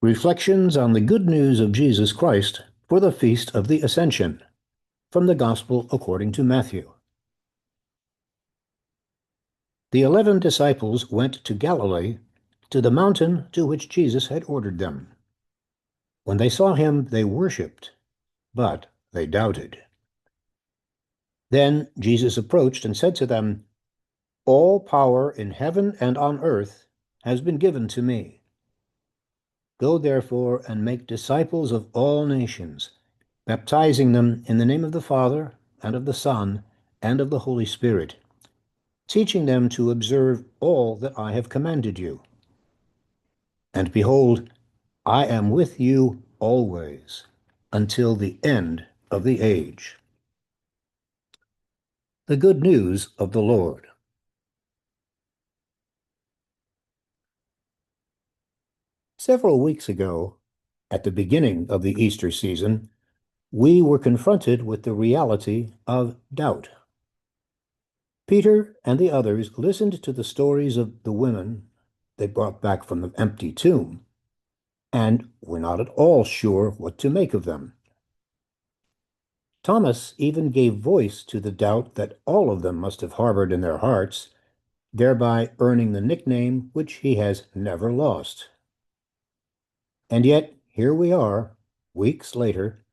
Reflections on the Good News of Jesus Christ for the Feast of the Ascension, from the Gospel according to Matthew. The 11 disciples went to Galilee, to the mountain to which Jesus had ordered them. When they saw him, they worshipped, but they doubted. Then Jesus approached and said to them, "All power in heaven and on earth has been given to me. Go therefore and make disciples of all nations, baptizing them in the name of the Father, and of the Son, and of the Holy Spirit, teaching them to observe all that I have commanded you. And behold, I am with you always, until the end of the age." The good news of the Lord. Several weeks ago, at the beginning of the Easter season, we were confronted with the reality of doubt. Peter and the others listened to the stories of the women they brought back from the empty tomb, and were not at all sure what to make of them. Thomas even gave voice to the doubt that all of them must have harbored in their hearts, thereby earning the nickname which he has never lost. And yet, here we are, weeks later,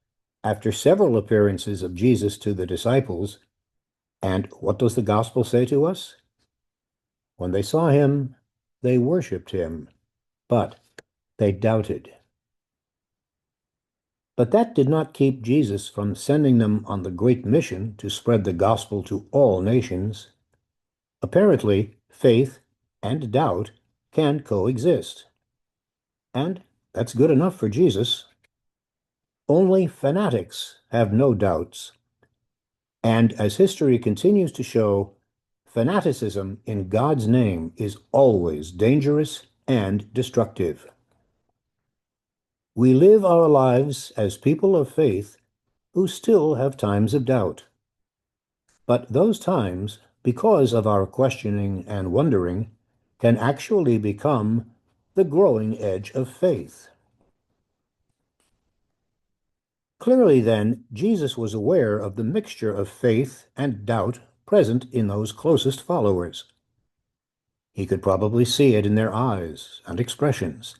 after several appearances of Jesus to the disciples, and what does the gospel say to us? When they saw him, they worshipped him, but they doubted. But that did not keep Jesus from sending them on the great mission to spread the gospel to all nations. Apparently, faith and doubt can coexist. And that's good enough for Jesus. Only fanatics have no doubts. And as history continues to show, fanaticism in God's name is always dangerous and destructive. We live our lives as people of faith who still have times of doubt. But those times, because of our questioning and wondering, can actually become the growing edge of faith. Clearly, then, Jesus was aware of the mixture of faith and doubt present in those closest followers. He could probably see it in their eyes and expressions,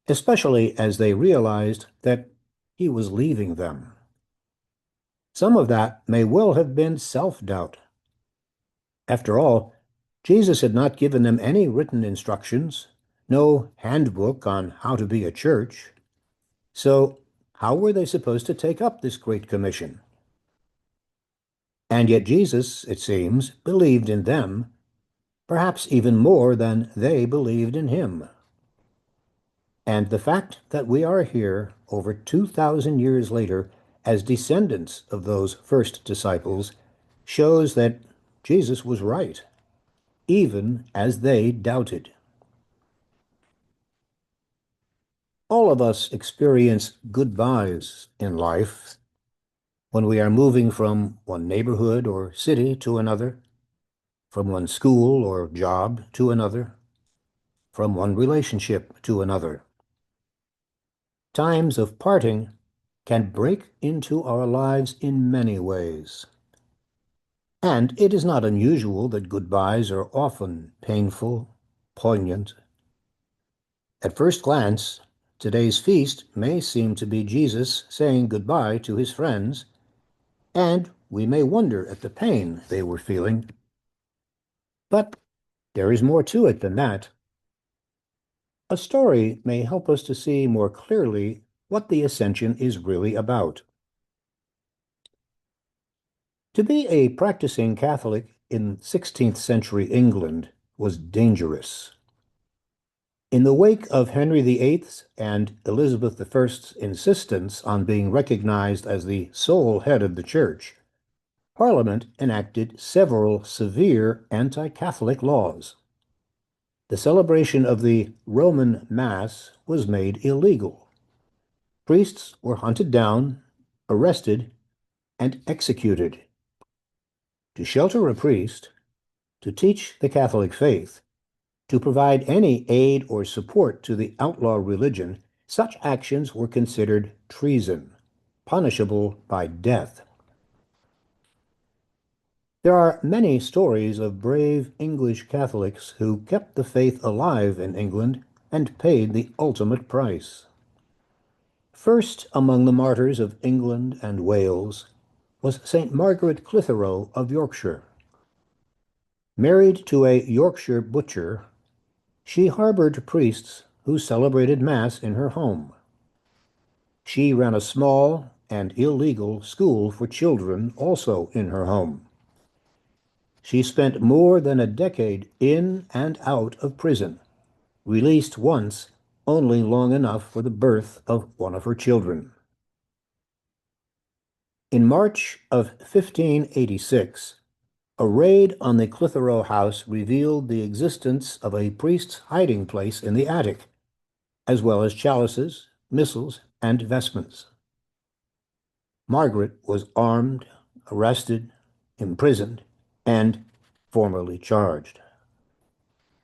especially as they realized that he was leaving them. Some of that may well have been self-doubt. After all, Jesus had not given them any written instructions, no handbook on how to be a church. So, how were they supposed to take up this great commission? And yet Jesus, it seems, believed in them, perhaps even more than they believed in him. And the fact that we are here over 2,000 years later as descendants of those first disciples shows that Jesus was right, even as they doubted. All of us experience goodbyes in life when we are moving from one neighborhood or city to another, from one school or job to another, from one relationship to another. Times of parting can break into our lives in many ways. And it is not unusual that goodbyes are often painful, poignant. At first glance, today's feast may seem to be Jesus saying goodbye to his friends, and we may wonder at the pain they were feeling. But there is more to it than that. A story may help us to see more clearly what the Ascension is really about. To be a practicing Catholic in 16th century England was dangerous. In the wake of Henry VIII's and Elizabeth I's insistence on being recognized as the sole head of the Church, Parliament enacted several severe anti-Catholic laws. The celebration of the Roman Mass was made illegal. Priests were hunted down, arrested, and executed. To shelter a priest, to teach the Catholic faith, to provide any aid or support to the outlaw religion Such actions were considered treason, punishable by death. There are many stories of brave English Catholics who kept the faith alive in England and paid the ultimate price. First among the martyrs of England and Wales was St. Margaret Clitheroe of Yorkshire. Married to a Yorkshire butcher, she harbored priests who celebrated Mass in her home. She ran a small and illegal school for children also in her home. She spent more than a decade in and out of prison, released once only long enough for the birth of one of her children. In March of 1586, a raid on the Clitheroe house revealed the existence of a priest's hiding place in the attic, as well as chalices, missals, and vestments. Margaret was armed, arrested, imprisoned, and formally charged.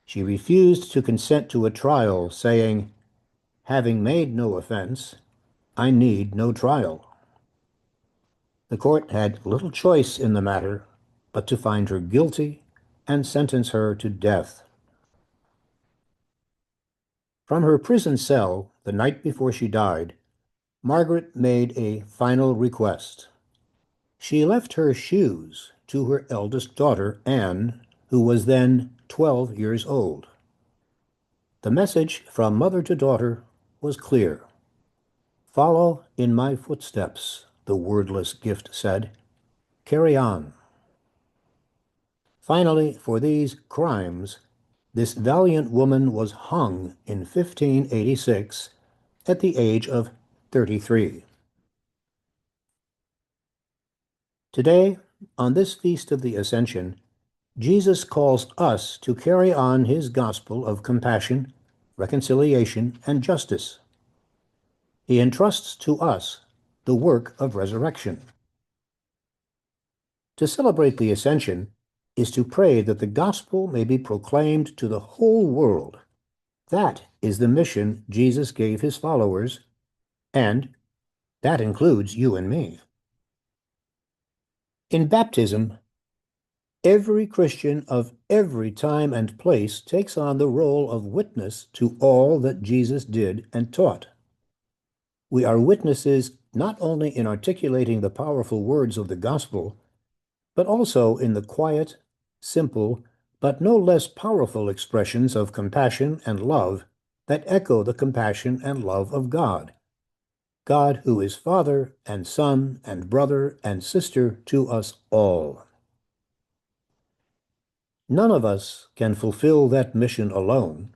She refused to consent to a trial, saying, "Having made no offense, I need no trial." The court had little choice in the matter but to find her guilty and sentence her to death. From her prison cell, the night before she died, Margaret made a final request. She left her shoes to her eldest daughter, Anne, who was then 12 years old. The message from mother to daughter was clear. "Follow in my footsteps," the wordless gift said. "Carry on." Finally, for these crimes, this valiant woman was hung in 1586 at the age of 33. Today, on this feast of the Ascension, Jesus calls us to carry on his gospel of compassion, reconciliation, and justice. He entrusts to us the work of resurrection. To celebrate the Ascension is to pray that the gospel may be proclaimed to the whole world. That is the mission Jesus gave his followers, and that includes you and me. In baptism, every Christian of every time and place takes on the role of witness to all that Jesus did and taught. We are witnesses not only in articulating the powerful words of the gospel, but also in the quiet, simple, but no less powerful expressions of compassion and love that echo the compassion and love of God. God who is Father and Son and brother and sister to us all. None of us can fulfill that mission alone,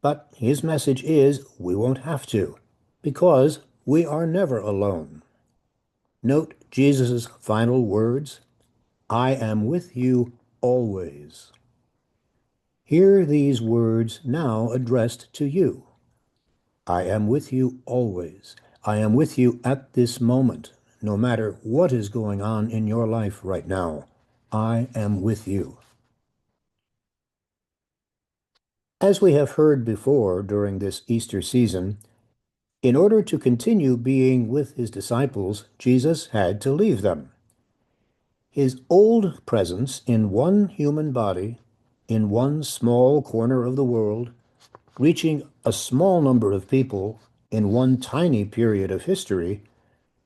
but his message is we won't have to, because we are never alone. Note Jesus' final words, "I am with you always." Hear these words now addressed to you. I am with you always. I am with you at this moment, no matter what is going on in your life right now. I am with you. As we have heard before during this Easter season, in order to continue being with his disciples, Jesus had to leave them. His old presence in one human body, in one small corner of the world, reaching a small number of people in one tiny period of history,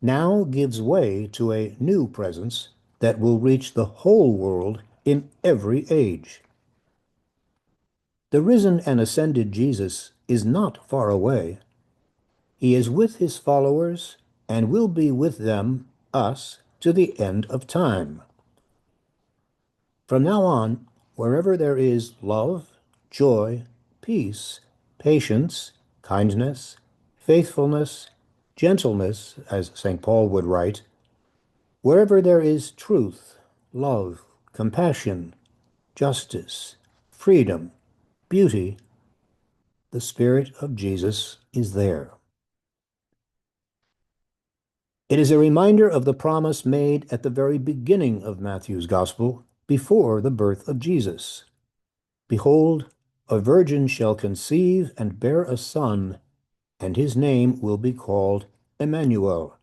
now gives way to a new presence that will reach the whole world in every age. The risen and ascended Jesus is not far away. He is with his followers and will be with them, us, to the end of time. From now on, wherever there is love, joy, peace, patience, kindness, faithfulness, gentleness, as St. Paul would write, wherever there is truth, love, compassion, justice, freedom, beauty, the Spirit of Jesus is there. It is a reminder of the promise made at the very beginning of Matthew's Gospel, before the birth of Jesus. Behold, a virgin shall conceive and bear a son, and his name will be called Emmanuel,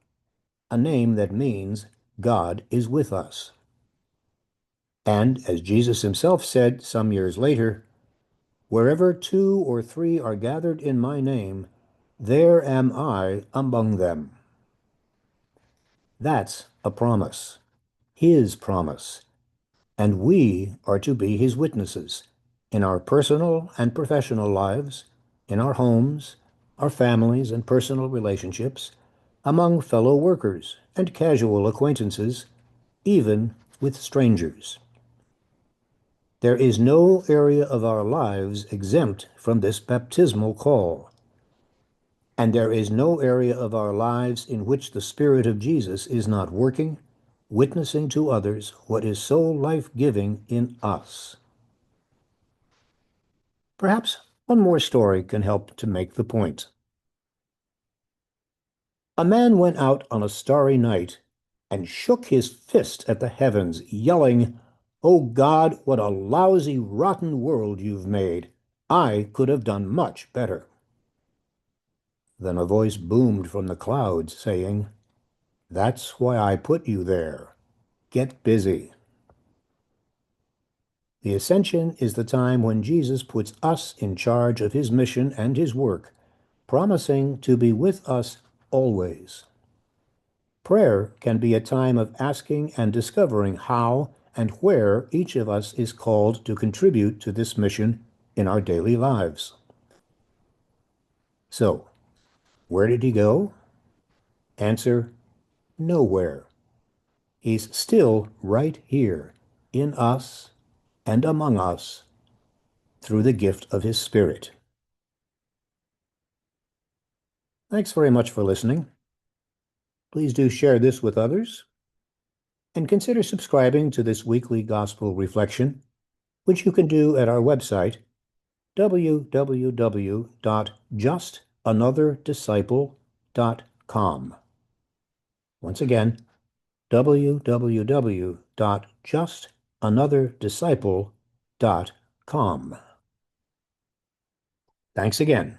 a name that means God is with us. And as Jesus himself said some years later, wherever two or three are gathered in my name, there am I among them. That's a promise, his promise, and we are to be his witnesses in our personal and professional lives, in our homes, our families and personal relationships, among fellow workers and casual acquaintances, even with strangers. There is no area of our lives exempt from this baptismal call, and there is no area of our lives in which the Spirit of Jesus is not working, witnessing to others what is so life-giving in us. Perhaps one more story can help to make the point. A man went out on a starry night and shook his fist at the heavens, yelling, "Oh God, what a lousy, rotten world you've made! I could have done much better." Then a voice boomed from the clouds, saying, "That's why I put you there. Get busy." The Ascension is the time when Jesus puts us in charge of his mission and his work, promising to be with us always. Prayer can be a time of asking and discovering how and where each of us is called to contribute to this mission in our daily lives. So, where did he go? Answer, nowhere. He's still right here, in us and among us, through the gift of his Spirit. Thanks very much for listening. Please do share this with others, and consider subscribing to this weekly gospel reflection, which you can do at our website, www.justanother.disciple.com. Once again, www.justanother.disciple.com. Thanks again.